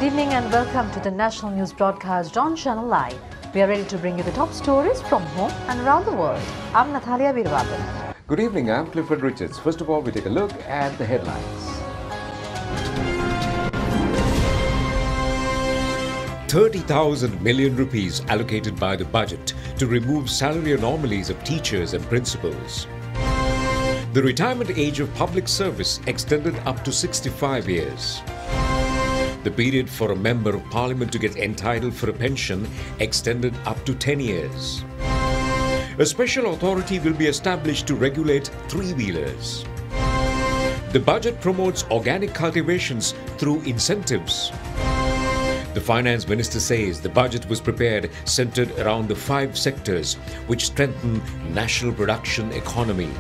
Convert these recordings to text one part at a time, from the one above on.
evening and welcome to the national news broadcast on ChannelEye. We are ready to bring you the top stories from home and around the world. I'm Nathalia Virvapan. Good evening, I'm Clifford Richards. First of all, we take a look at the headlines. 30,000 million rupees allocated by the budget to remove salary anomalies of teachers and principals. The retirement age of public service extended up to 65 years. The period for a member of parliament to get entitled for a pension extended up to 10 years. A special authority will be established to regulate three-wheelers. The budget promotes organic cultivations through incentives. The finance minister says the budget was prepared centered around the 5 sectors which strengthen national production economy.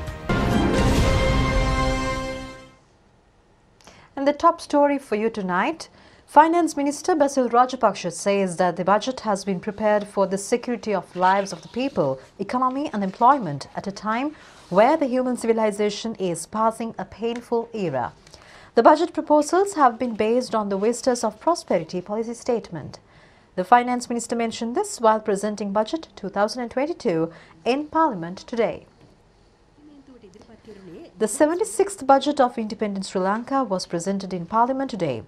And the top story for you tonight, Finance Minister Basil Rajapaksa says that the budget has been prepared for the security of lives of the people, economy and employment at a time where the human civilization is passing a painful era. The budget proposals have been based on the Vistas of Prosperity policy statement. The Finance Minister mentioned this while presenting Budget 2022 in Parliament today. The 76th budget of independent Sri Lanka was presented in Parliament today.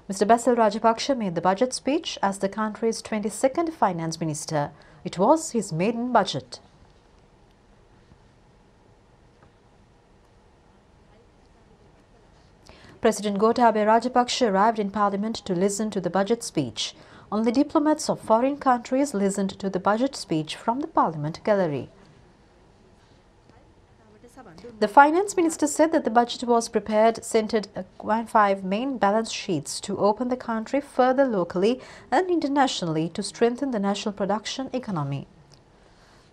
Mr. Basil Rajapaksa made the budget speech as the country's 22nd Finance Minister. It was his maiden budget. President Gotabaya Rajapaksa arrived in Parliament to listen to the budget speech. Only diplomats of foreign countries listened to the budget speech from the Parliament gallery. The Finance Minister said that the budget was prepared centered on 5 main balance sheets to open the country further locally and internationally to strengthen the national production economy.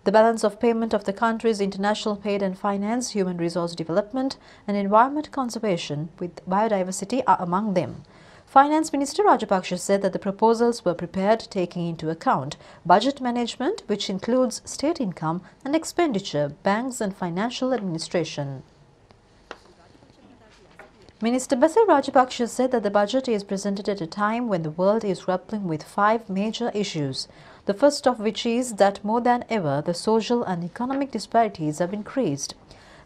The balance of payment of the country's international aid and finance, human resource development and environment conservation with biodiversity are among them. Finance Minister Rajapaksa said that the proposals were prepared taking into account budget management, which includes state income and expenditure, banks and financial administration. Minister Basil Rajapaksa said that the budget is presented at a time when the world is grappling with 5 major issues. The first of which is that more than ever the social and economic disparities have increased.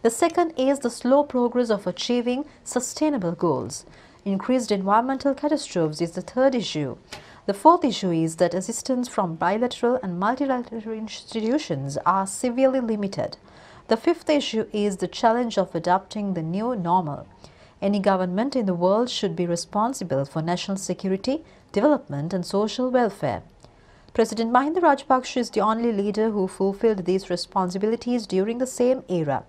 The second is the slow progress of achieving sustainable goals. Increased environmental catastrophes is the third issue. The fourth issue is that assistance from bilateral and multilateral institutions are severely limited. The fifth issue is the challenge of adopting the new normal. Any government in the world should be responsible for national security, development and social welfare. President Mahinda Rajapaksa is the only leader who fulfilled these responsibilities during the same era.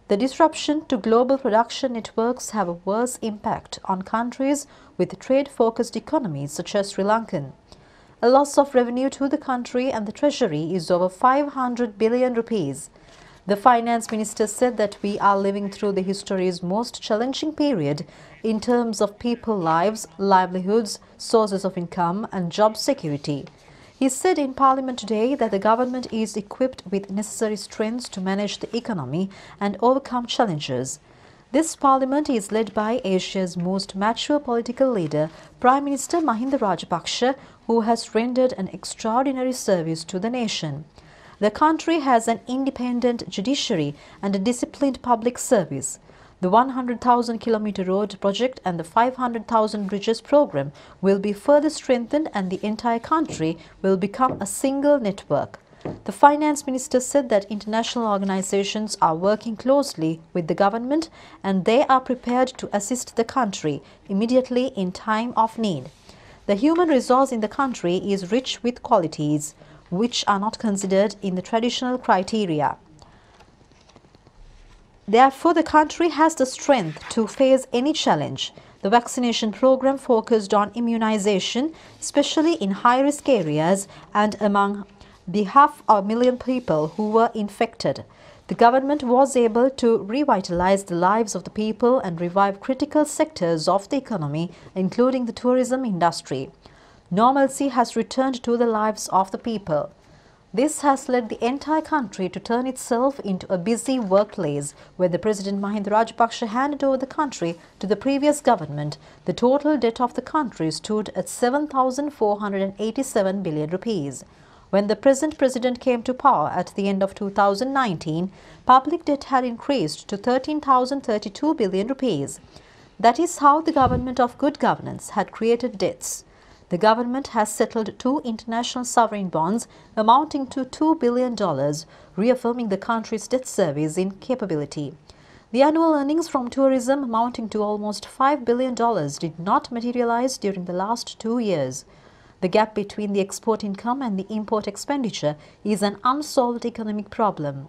The disruption to global production networks have a worse impact on countries with trade-focused economies such as Sri Lankan. A loss of revenue to the country and the treasury is over 500 billion rupees. The Finance Minister said that we are living through the history's most challenging period in terms of people's lives, livelihoods, sources of income and job security. He said in Parliament today that the government is equipped with necessary strengths to manage the economy and overcome challenges. This Parliament is led by Asia's most mature political leader, Prime Minister Mahinda Rajapaksa, who has rendered an extraordinary service to the nation. The country has an independent judiciary and a disciplined public service. The 100,000-kilometer road project and the 500,000 bridges program will be further strengthened and the entire country will become a single network. The Finance Minister said that international organizations are working closely with the government and they are prepared to assist the country immediately in time of need. The human resource in the country is rich with qualities which are not considered in the traditional criteria. Therefore, the country has the strength to face any challenge. The vaccination program focused on immunization, especially in high-risk areas and among the 500,000 people who were infected. The government was able to revitalize the lives of the people and revive critical sectors of the economy, including the tourism industry. Normalcy has returned to the lives of the people. This has led the entire country to turn itself into a busy workplace. When the President Mahinda Rajapaksa handed over the country to the previous government, the total debt of the country stood at 7,487 billion rupees. When the present president came to power at the end of 2019, public debt had increased to 13,032 billion rupees. That is how the government of good governance had created debts. The government has settled 2 international sovereign bonds amounting to $2 billion, reaffirming the country's debt servicing capability. The annual earnings from tourism amounting to almost $5 billion did not materialize during the last 2 years. The gap between the export income and the import expenditure is an unsolved economic problem.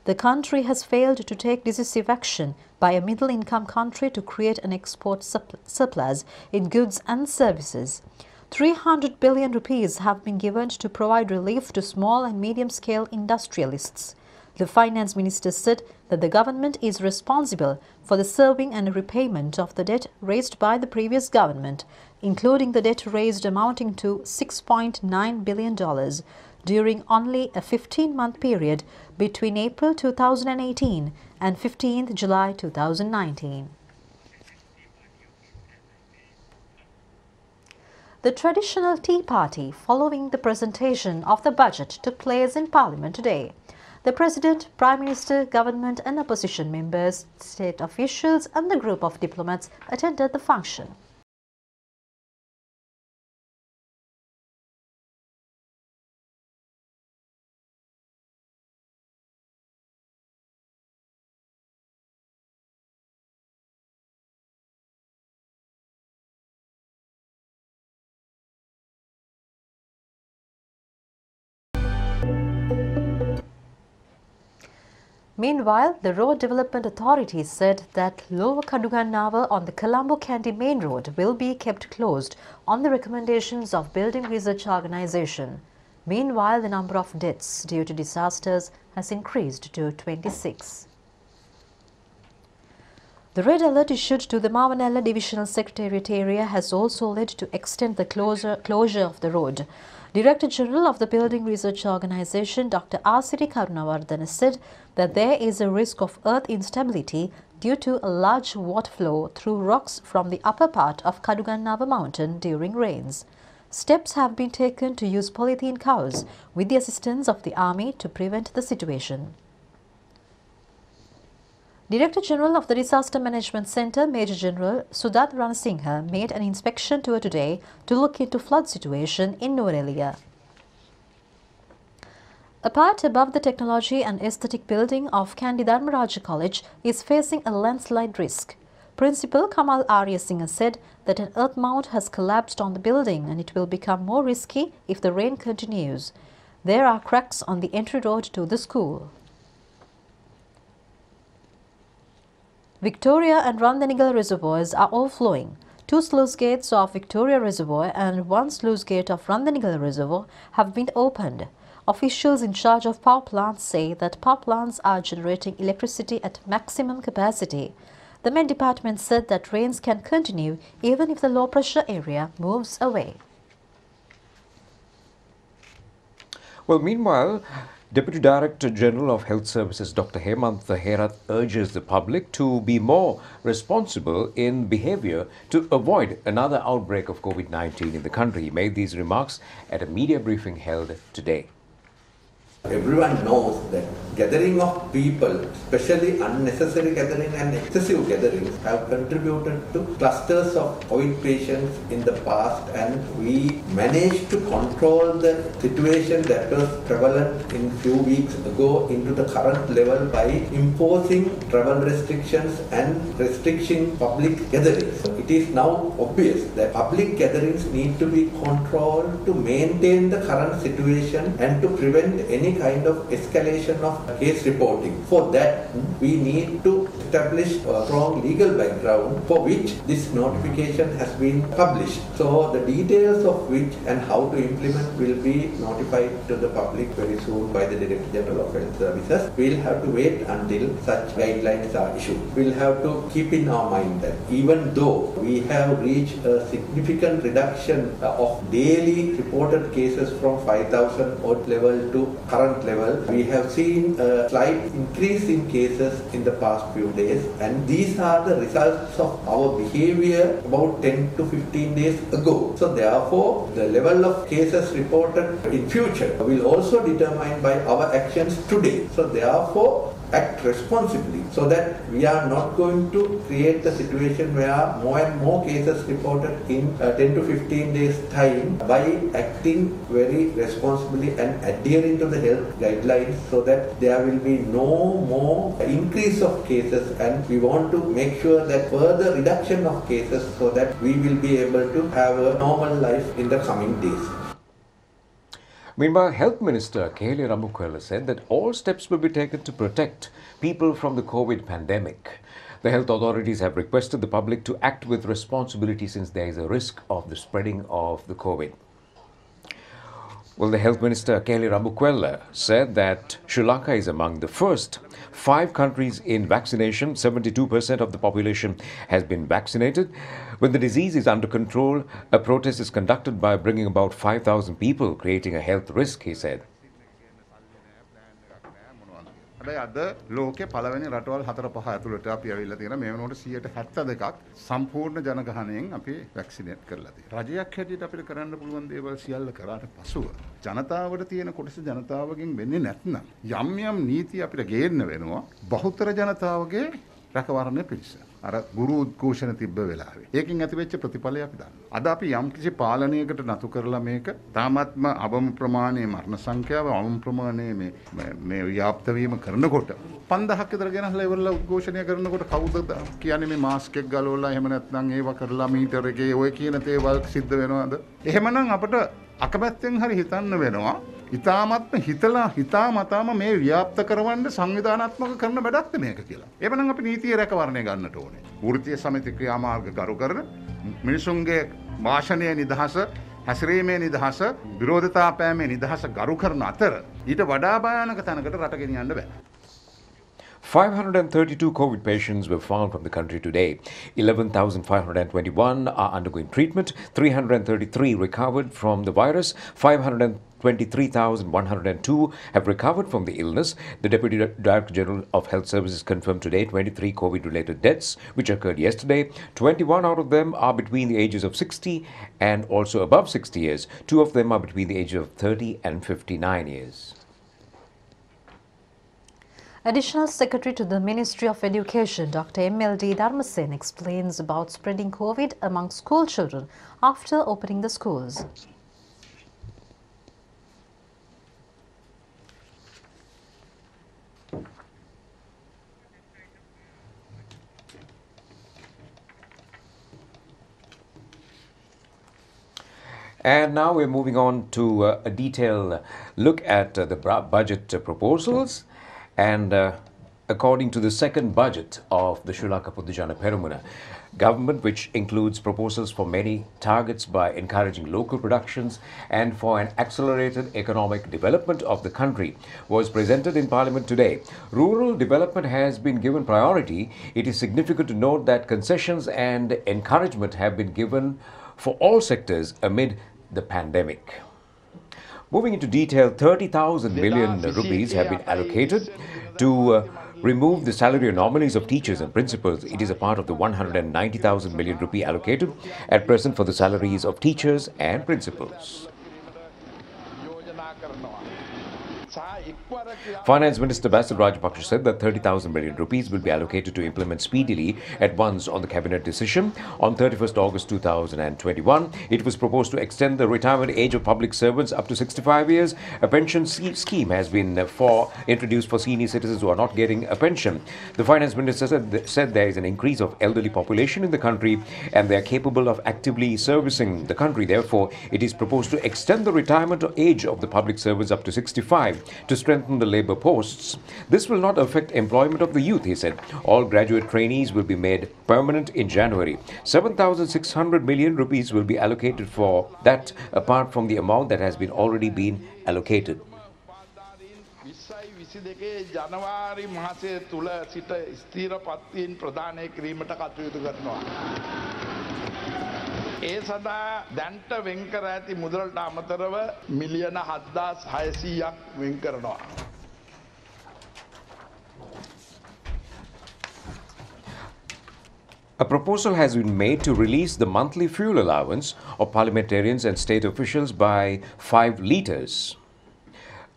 The country has failed to take decisive action by a middle-income country to create an export surplus in goods and services. 300 billion rupees have been given to provide relief to small and medium-scale industrialists. The finance minister said that the government is responsible for the serving and repayment of the debt raised by the previous government, including the debt raised amounting to $6.9 billion during only a 15-month period between April 2018 and 15th July 2019. The traditional tea party following the presentation of the budget took place in Parliament today. The President, Prime Minister, government and opposition members, state officials and the group of diplomats attended the function. Meanwhile, the Road Development Authority said that Lower Kadugannava on the Colombo-Kandy main road will be kept closed on the recommendations of Building Research Organisation. Meanwhile, the number of deaths due to disasters has increased to 26. The red alert issued to the Mavanella Divisional Secretariat area has also led to extend the closure of the road. Director General of the Building Research Organisation, Dr. Asiri Karunawardana, said that there is a risk of earth instability due to a large water flow through rocks from the upper part of Kadugannava mountain during rains. Steps have been taken to use polythene covers with the assistance of the army to prevent the situation. Director General of the Disaster Management Centre, Major General Sudat Ranasinghe, made an inspection tour today to look into flood situation in Nuwara. A part above the Technology and Aesthetic building of Kandy Dharmaraja College is facing a landslide risk. Principal Kamal Arya Singh said that an earth mound has collapsed on the building and it will become more risky if the rain continues. There are cracks on the entry road to the school. Victoria and Randanigal reservoirs are overflowing. 2 sluice gates of Victoria Reservoir and 1 sluice gate of Randanigal Reservoir have been opened. Officials in charge of power plants say that power plants are generating electricity at maximum capacity. The Met Department said that rains can continue even if the low pressure area moves away. Well, meanwhile, Deputy Director General of Health Services Dr. Hemantha urges the public to be more responsible in behavior to avoid another outbreak of COVID-19 in the country. He made these remarks at a media briefing held today. Everyone knows that gathering of people, especially unnecessary gathering and excessive gatherings, have contributed to clusters of COVID patients in the past, and we managed to control the situation that was prevalent in few weeks ago into the current level by imposing travel restrictions and restricting public gatherings. It is now obvious that public gatherings need to be controlled to maintain the current situation and to prevent any kind of escalation of case reporting. For that, we need to establish a strong legal background for which this notification has been published. So the details of which and how to implement will be notified to the public very soon by the Director General of Health Services. We'll have to wait until such guidelines are issued. We'll have to keep in our mind that even though we have reached a significant reduction of daily reported cases from 5,000 odd level to current level. We have seen a slight increase in cases in the past few days, and these are the results of our behavior about 10 to 15 days ago. So therefore, the level of cases reported in future will also determined by our actions today. So therefore, act responsibly so that we are not going to create a situation where more and more cases reported in 10 to 15 days time by acting very responsibly and adhering to the health guidelines so that there will be no more increase of cases, and we want to make sure that further reduction of cases so that we will be able to have a normal life in the coming days. Meanwhile, Health Minister Kelly Ramukwela said that all steps will be taken to protect people from the COVID pandemic. The health authorities have requested the public to act with responsibility since there is a risk of the spreading of the COVID. Well, the Health Minister Kelly Ramukwela said that Sri Lanka is among the first 5 countries in vaccination. 72% of the population has been vaccinated. When the disease is under control, a protest is conducted by bringing about 5,000 people, creating a health risk, he said. අද ලෝකේ පළවෙනි රටවල් 4-5 ඇතුළට අපි ඇවිල්ලා තියෙනවා. මේ වෙනකොට 72ක් සම්පූර්ණ ජනගහනයෙන් අපි වැක්සිනේට් කරලා තියෙනවා. රජයක් හැටියට අපිට කරන්න පුළුවන් දේවල් සියල්ල කරාට පසුව ජනතාවට තියෙන කොටස ජනතාවගෙන් වෙන්නේ නැත්නම් යම් යම් නීති අපිට ගේන්න වෙනවා බහුතර ජනතාවගේ රැකවරණය පිණිස. අර ගුරු උද්ඝෝෂණ තිබ්බ වෙලාවේ. ඒකෙන් ඇතිවෙච්ච ප්‍රතිඵලය අපි දන්නවා. අද අපි යම් කිසි පාලනයකට නතු කරලා මේක තාමත්ම අවම ප්‍රමාණයේ මරණ සංඛ්‍යාව අවම ප්‍රමාණයේ මේ ව්‍යාප්ත වීම කරනකොට 5000ක් විතර ගෙනහලා ඉවරලා උද්ඝෝෂණය කරනකොට කවුද කියන්නේ මේ මාස්ක් එක ගලවලා එහෙම නැත්නම් ඒව කරලා මීටර එකේ ඔය කියන දේවල් සිද්ධ වෙනවද? එහෙමනම් අපිට අකමැත්තෙන් හරි හිතන්න වෙනවා. ඉතාමත්ම හිතාමතාම මේ ව්‍යාප්ත කරවන්න සංවිධානාත්මක කරන වැඩක්ද මේක කියලා. එවනම් අපි නීතිය රැකවරණය ගන්නට ඕනේ. වෘත්තීය සමිති ක්‍රියාමාර්ග ගරු කරන මිනිසුන්ගේ භාෂණයේ නිදහස, හැසිරීමේ නිදහස, විරෝධතා පෑමේ නිදහස ගරු කරන අතර ඊට වඩා භයානක තැනකට රට ගෙනියන්න බෑ. 532 COVID patients were found from the country today. 11,521 are undergoing treatment. 333 recovered from the virus. 523,102 have recovered from the illness. The Deputy Director General of Health Services confirmed today 23 COVID-related deaths, which occurred yesterday. 21 out of them are between the ages of 60 and also above 60 years. 2 of them are between the ages of 30 and 59 years. Additional Secretary to the Ministry of Education, Dr. MLD Dharmasen, explains about spreading COVID among school children after opening the schools. And now we're moving on to a detailed look at the budget proposals. And according to the second budget of the Sri Lanka Puddujana Peramuna, government, which includes proposals for many targets by encouraging local productions and for an accelerated economic development of the country, was presented in Parliament today. Rural development has been given priority. It is significant to note that concessions and encouragement have been given for all sectors amid the pandemic. Moving into detail, 30,000 million rupees have been allocated to remove the salary anomalies of teachers and principals. It is a part of the 190,000 million rupee allocated at present for the salaries of teachers and principals. Finance Minister Basil Rajapaksa said that 30,000 million rupees will be allocated to implement speedily at once on the cabinet decision. On 31st August 2021, it was proposed to extend the retirement age of public servants up to 65 years. A pension scheme has been introduced for senior citizens who are not getting a pension. The Finance Minister said there is an increase of elderly population in the country and they are capable of actively servicing the country. Therefore, it is proposed to extend the retirement age of the public servants up to 65 to strengthen the labour posts. This will not affect employment of the youth, he said. All graduate trainees will be made permanent in January. 7,600 million rupees will be allocated for that, apart from the amount that has been already been allocated. ජනවාරි මාසය තුල සිට ස්ථීර පත්වීම් ප්‍රදානය කිරීමට කටයුතු කරනවා. ඒ සඳහා දැන්ට වෙන් කර ඇති මුදලට අමතරව මිලියන 7,600ක් වෙන් කරනවා. A proposal has been made to release the monthly fuel allowance of parliamentarians and state officials by 5 litres.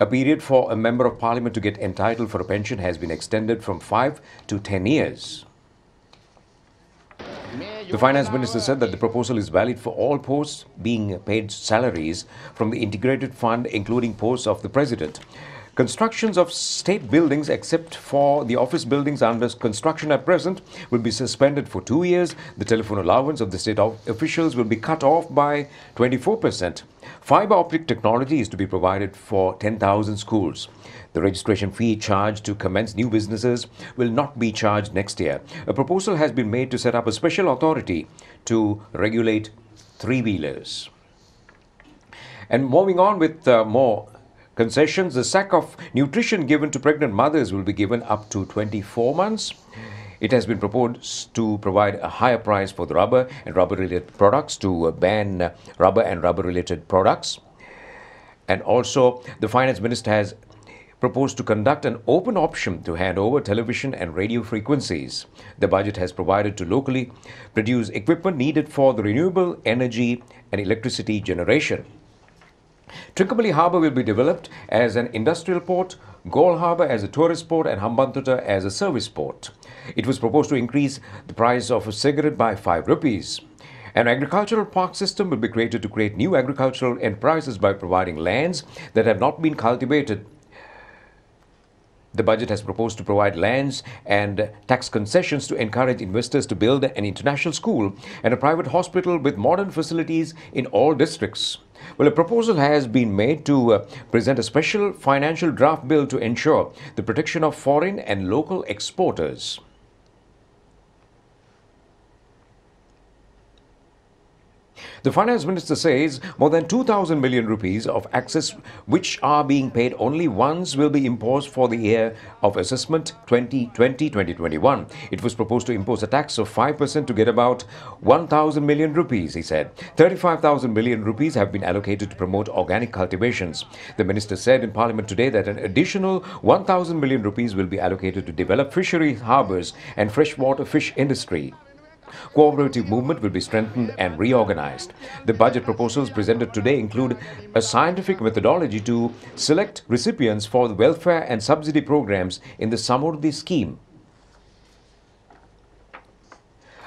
A period for a member of parliament to get entitled for a pension has been extended from 5 to 10 years. The finance minister said that the proposal is valid for all posts being paid salaries from the integrated fund, including posts of the president. Constructions of state buildings, except for the office buildings under construction at present, will be suspended for 2 years. The telephone allowance of the state officials will be cut off by 24%. Fiber optic technology is to be provided for 10,000 schools. The registration fee charged to commence new businesses will not be charged next year. A proposal has been made to set up a special authority to regulate three-wheelers. And moving on with more concessions, the sack of nutrition given to pregnant mothers will be given up to 24 months. It has been proposed to provide a higher price for the rubber and rubber-related products, to ban rubber and rubber-related products. And also, the finance minister has proposed to conduct an open option to hand over television and radio frequencies. The budget has provided to locally produce equipment needed for the renewable energy and electricity generation. TRINCOMALEE Harbour will be developed as an industrial port, GALLE Harbour as a tourist port, and HAMBANTHOTA as a service port. It was proposed to increase the price of a cigarette by 5 rupees. An agricultural park system will be created to create new agricultural enterprises by providing lands that have not been cultivated. The budget has proposed to provide lands and tax concessions to encourage investors to build an international school and a private hospital with modern facilities in all districts. Well, a proposal has been made to present a special financial draft bill to ensure the protection of foreign and local exporters. The finance minister says more than 2,000 million rupees of access, which are being paid only once, will be imposed for the year of assessment 2020-2021. It was proposed to impose a tax of 5% to get about 1,000 million rupees, he said. 35,000 million rupees have been allocated to promote organic cultivations. The minister said in Parliament today that an additional 1,000 million rupees will be allocated to develop fishery harbours and freshwater fish industry. Cooperative movement will be strengthened and reorganized. The budget proposals presented today include a scientific methodology to select recipients for the welfare and subsidy programs in the Samurdhi scheme.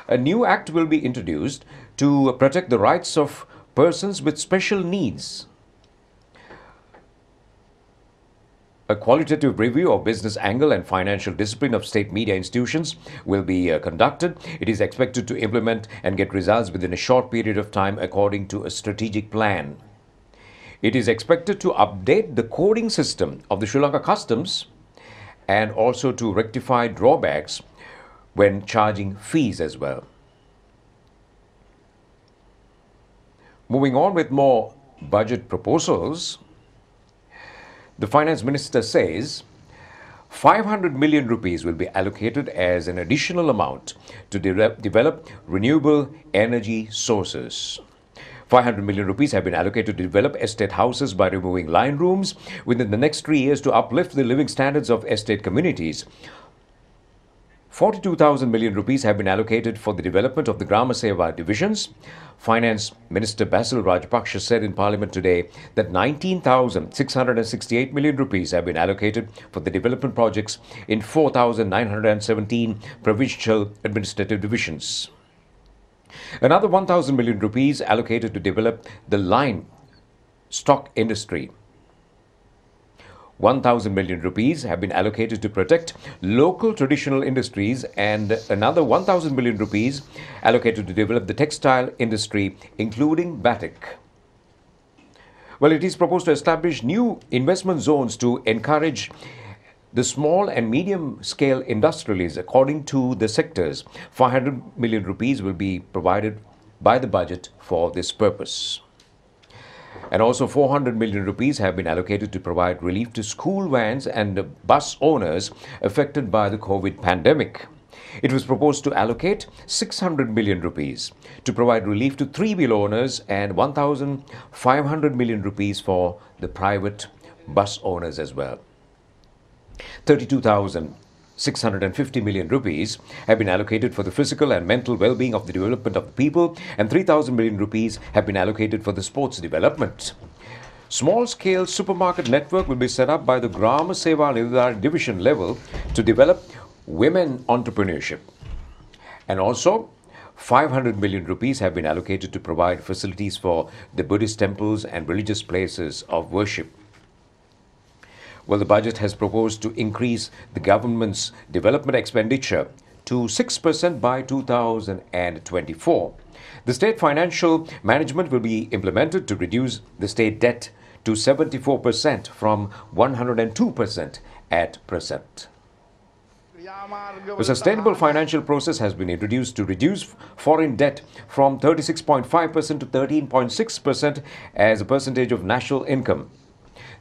A new act will be introduced to protect the rights of persons with special needs. A qualitative review of business angle and financial discipline of state media institutions will be conducted. It is expected to implement and get results within a short period of time according to a strategic plan. It is expected to update the coding system of the Sri Lanka Customs and also to rectify drawbacks when charging fees as well. Moving on with more budget proposals, the finance minister says 500 million rupees will be allocated as an additional amount to develop renewable energy sources. 500 million rupees have been allocated to develop estate houses by removing line rooms within the next 3 years to uplift the living standards of estate communities. 42,000 million rupees have been allocated for the development of the GRAMA divisions. Finance Minister Basil Rajapaksa said in Parliament today that 19,668 million rupees have been allocated for the development projects in 4,917 provincial administrative divisions. Another 1,000 million rupees allocated to develop the lime stock industry. 1,000 million rupees have been allocated to protect local traditional industries, and another 1,000 million rupees allocated to develop the textile industry, including batik. Well, it is proposed to establish new investment zones to encourage the small and medium scale industrialists according to the sectors. 500 million rupees will be provided by the budget for this purpose. And also 400 million rupees have been allocated to provide relief to school vans and bus owners affected by the COVID pandemic. It was proposed to allocate 600 million rupees to provide relief to 3-wheel owners and 1,500 million rupees for the private bus owners as well. 32,650 million rupees have been allocated for the physical and mental well-being of the development of the people, and 3,000 million rupees have been allocated for the sports development. Small-scale supermarket network will be set up by the GRAMA NILADHARI division level to develop women entrepreneurship. And also, 500 million rupees have been allocated to provide facilities for the Buddhist temples and religious places of worship. Well, the budget has proposed to increase the government's development expenditure to 6% by 2024. The state financial management will be implemented to reduce the state debt to 74% from 102% at present. A sustainable financial process has been introduced to reduce foreign debt from 36.5% to 13.6% as a percentage of national income.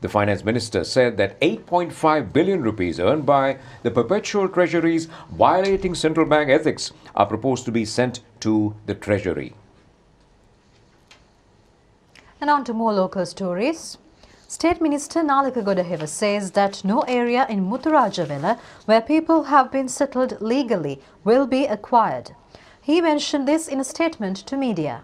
The finance minister said that 8.5 billion rupees earned by the perpetual treasuries violating central bank ethics are proposed to be sent to the treasury. And on to more local stories. State Minister Nalaka Godaheva says that no area in Muthurajavela where people have been settled legally will be acquired. He mentioned this in a statement to media.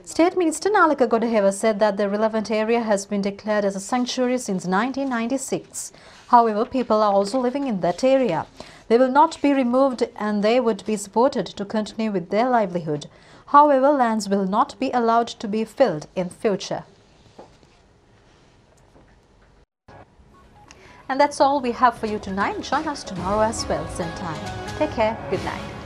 State Minister Nalaka Godaheva said that the relevant area has been declared as a sanctuary since 1996. However, people are also living in that area. They will not be removed and they would be supported to continue with their livelihood. However, lands will not be allowed to be filled in future. And that's all we have for you tonight. Join us tomorrow as well, same time. Take care. Good night.